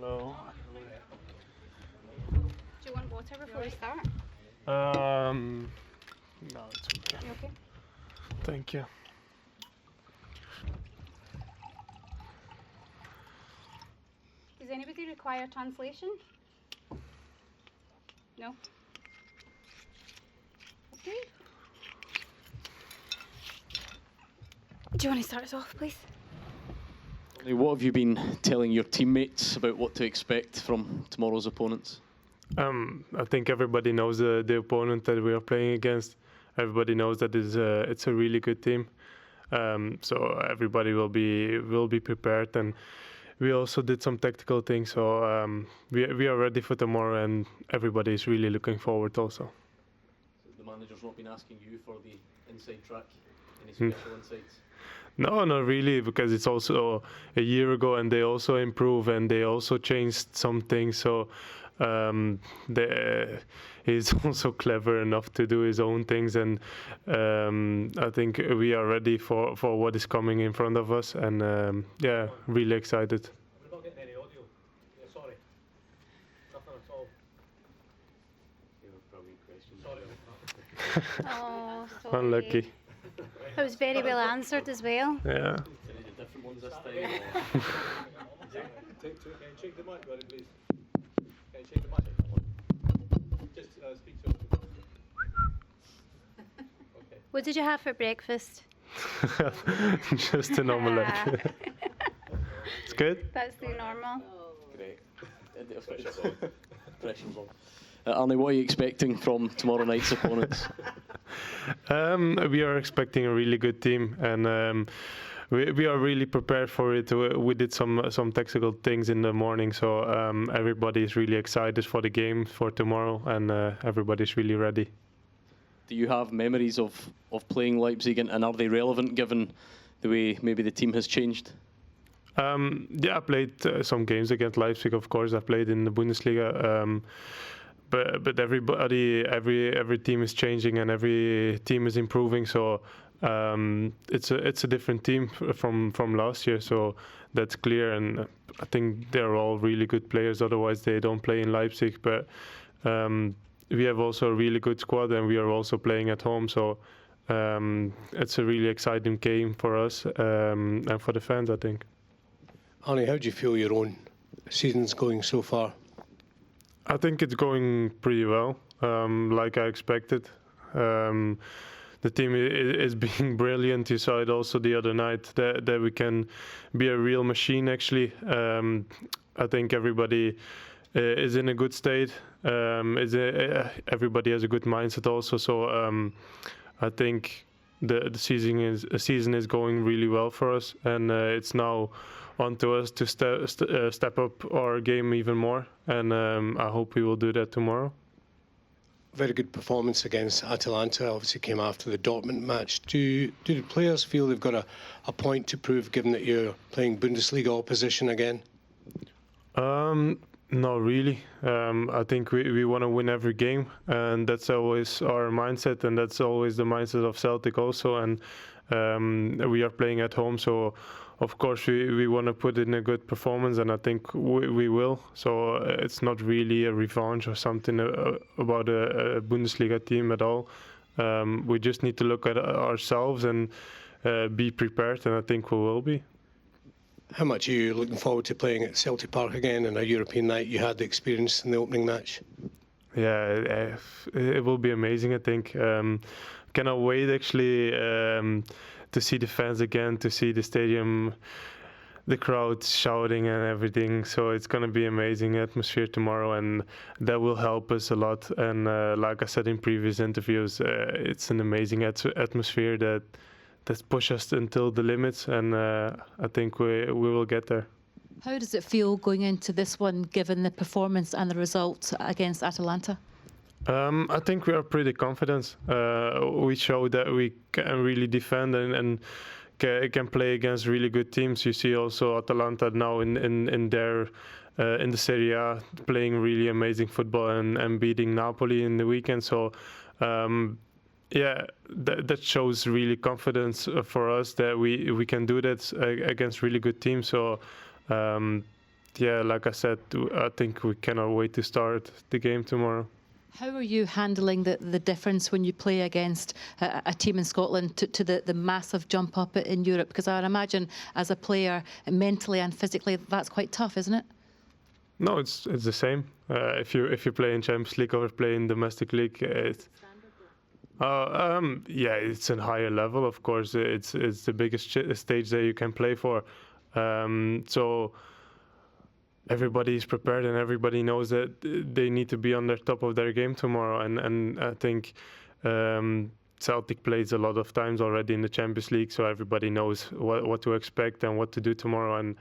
No. Do you want water before we start? No, it's okay. You okay? Thank you. Does anybody require translation? No? Okay. Do you want to start us off, please? What have you been telling your teammates about what to expect from tomorrow's opponents? I think everybody knows the opponent that we are playing against. Everybody knows that it's a really good team. So everybody will be prepared, and we also did some tactical things. So we are ready for tomorrow, and everybody is really looking forward also. So the manager's not been asking you for the inside track, any special insights? No, not really, because it's also a year ago, and they also improve and they also changed some things. So he's also clever enough to do his own things, and I think we are ready for what is coming in front of us, and yeah, really excited. We're not getting any audio. Yeah, sorry. Nothing at all. Sorry. Oh, sorry. Unlucky. That was very well answered as well. Yeah. Any different ones this time? Take two. Can you check the mic, buddy, please? Can you check the mic? Just speak to us. Okay. What did you have for breakfast? Just a normal lunch. It's good. That's the normal. Great. Pressure's on. Arne, what are you expecting from tomorrow night's opponents? We are expecting a really good team, and we are really prepared for it. We did some tactical things in the morning, so everybody is really excited for the game for tomorrow, and everybody's really ready. Do you have memories of playing Leipzig, and are they relevant given the way maybe the team has changed? Yeah, I played some games against Leipzig, of course. I played in the Bundesliga. But every team is changing and every team is improving. So it's a different team from last year. So that's clear, and I think they're all really good players. Otherwise, they don't play in Leipzig. But we have also a really good squad, and we are also playing at home. So it's a really exciting game for us and for the fans, I think. Arne, how do you feel your own season's going so far? I think it's going pretty well, like I expected. The team is being brilliant. You saw it also the other night that we can be a real machine, actually. I think everybody is in a good state. Everybody has a good mindset also. So I think the season is going really well for us, and it's now on to us to step up our game even more, and I hope we will do that tomorrow. Very good performance against Atalanta, obviously came after the Dortmund match. Do the players feel they've got a point to prove, given that you're playing Bundesliga opposition again? No, really. I think we want to win every game, and that's always our mindset, and that's always the mindset of Celtic also, and we are playing at home, so of course we want to put in a good performance, and I think we will. So it's not really a revanche or something about a Bundesliga team at all. We just need to look at ourselves and be prepared, and I think we will be. How much are you looking forward to playing at Celtic Park again on a European night? You had the experience in the opening match. Yeah, it will be amazing, I think. Cannot wait, actually, to see the fans again, to see the stadium, the crowd shouting and everything. So it's going to be amazing atmosphere tomorrow, and that will help us a lot. And like I said in previous interviews, it's an amazing atmosphere that's pushed us until the limits, and I think we will get there. How does it feel going into this one, given the performance and the result against Atalanta? I think we are pretty confident. We show that we can really defend and can play against really good teams. You see also Atalanta now in the Serie A playing really amazing football and beating Napoli in the weekend. So yeah, that shows really confidence for us that we can do that against really good teams. So yeah, like I said, I think we cannot wait to start the game tomorrow. How are you handling the difference when you play against a team in Scotland to the massive jump up in Europe? Because I would imagine as a player, mentally and physically, that's quite tough, isn't it? No, it's the same. If you play in Champions League or play in domestic league, yeah, it's a higher level. Of course, it's the biggest stage that you can play for. So everybody is prepared and everybody knows that they need to be on the top of their game tomorrow. And I think Celtic plays a lot of times already in the Champions League, so everybody knows what to expect and what to do tomorrow. And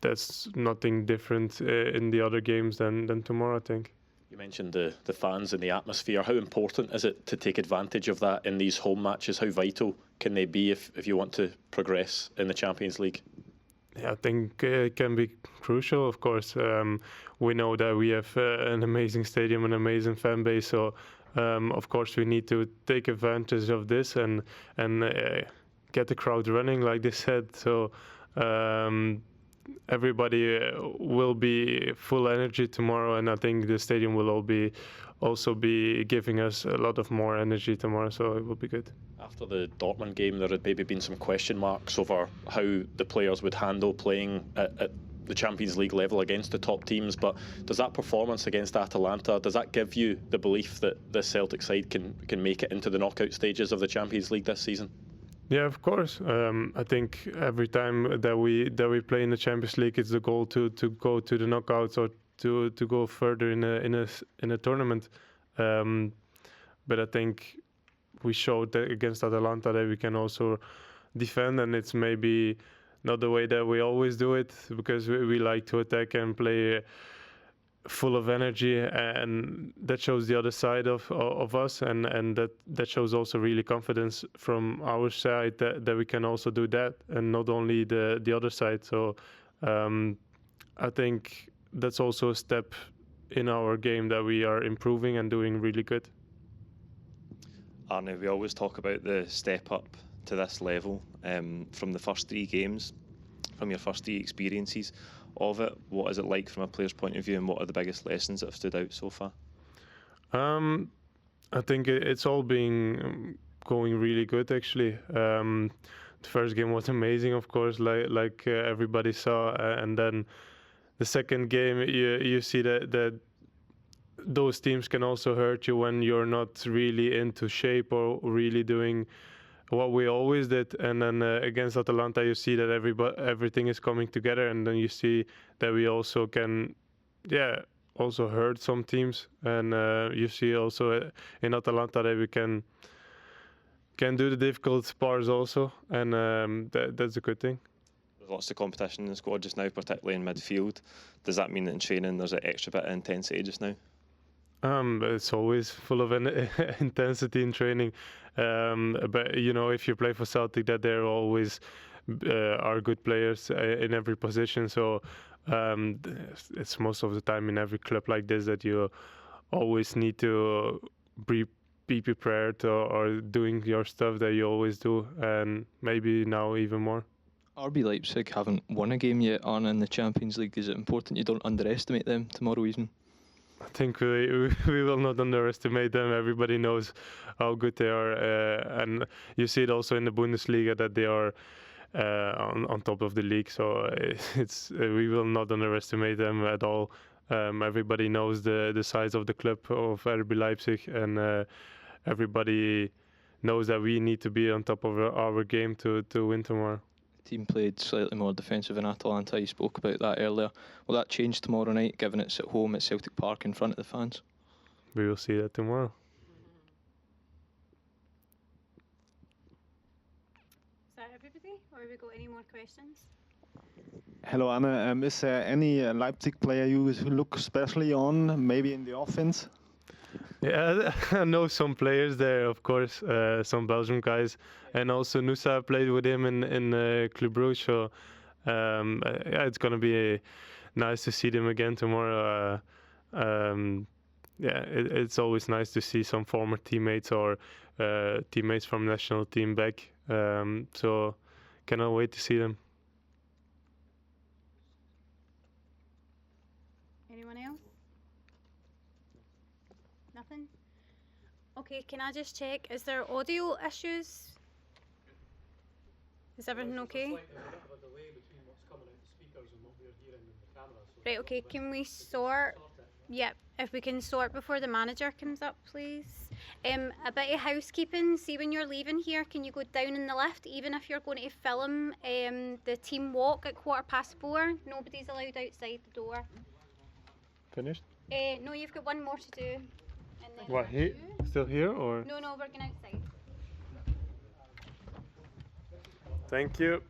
that's nothing different in the other games than tomorrow, I think. You mentioned the fans and the atmosphere. How important is it to take advantage of that in these home matches? How vital can they be if you want to progress in the Champions League? Yeah, I think it can be crucial, of course. We know that we have an amazing stadium, an amazing fan base, so of course we need to take advantage of this and get the crowd running, like they said. So everybody will be full energy tomorrow, and I think the stadium will also be giving us a lot of more energy tomorrow, so it will be good. After the Dortmund game, there had maybe been some question marks over how the players would handle playing at the Champions League level against the top teams, but does that performance against Atalanta, does that give you the belief that the Celtic side can make it into the knockout stages of the Champions League this season? Yeah, of course. I think every time that we play in the Champions League, it's the goal to go to the knockouts or to go further in a tournament. But I think we showed that against Atalanta that we can also defend, and it's maybe not the way that we always do it, because we like to attack and play full of energy, and that shows the other side of us, and that shows also really confidence from our side that we can also do that, and not only the other side. So I think that's also a step in our game that we are improving and doing really good. Arne, we always talk about the step up to this level from the first 3 games, from your first 3 experiences of it. What is it like from a player's point of view, and what are the biggest lessons that have stood out so far? I think it's all been going really good, actually. The first game was amazing, of course, like everybody saw, and then the second game you see that those teams can also hurt you when you're not really into shape or really doing what we always did. And then against Atalanta, you see that everything is coming together, and then you see that we also can, also hurt some teams. And you see also in Atalanta that we can do the difficult parts also, and that's a good thing. There's lots of competition in the squad just now, particularly in midfield. Does that mean that in training there's an extra bit of intensity just now? It's always full of intensity in training, but if you play for Celtic, that there always are good players in every position. So it's most of the time in every club like this that you always need to be prepared or doing your stuff that you always do, and maybe now even more. RB Leipzig haven't won a game yet, Arne, in the Champions League. Is it important you don't underestimate them tomorrow evening? I think we will not underestimate them. Everybody knows how good they are, and you see it also in the Bundesliga that they are on top of the league. So we will not underestimate them at all. Everybody knows the size of the club of RB Leipzig, and everybody knows that we need to be on top of our game to win tomorrow. The team played slightly more defensive in Atalanta. You spoke about that earlier. Will that change tomorrow night, given it's at home at Celtic Park in front of the fans? We will see that tomorrow. Is that everybody, or have we got any more questions? Hello, Arne. Is there any Leipzig player you look especially on, maybe in the offense? Yeah, I know some players there, of course, some Belgian guys, and also Nusa played with him in Club Brugge. So it's gonna be nice to see them again tomorrow. It's always nice to see some former teammates or teammates from national team back. So cannot wait to see them. Okay, can I just check? Is there audio issues? Is everything okay? There's a bit of a delay between what's coming out the speakers and what we're hearing in the camera. So Right, okay, can we sort? Yep, if we can sort before the manager comes up, please. A bit of housekeeping. See, when you're leaving here, can you go down in the lift, even if you're going to film the team walk at 4:15? Nobody's allowed outside the door. Finished? No, you've got one more to do. And then What, here? Still here or? No, we're going outside. Thank you.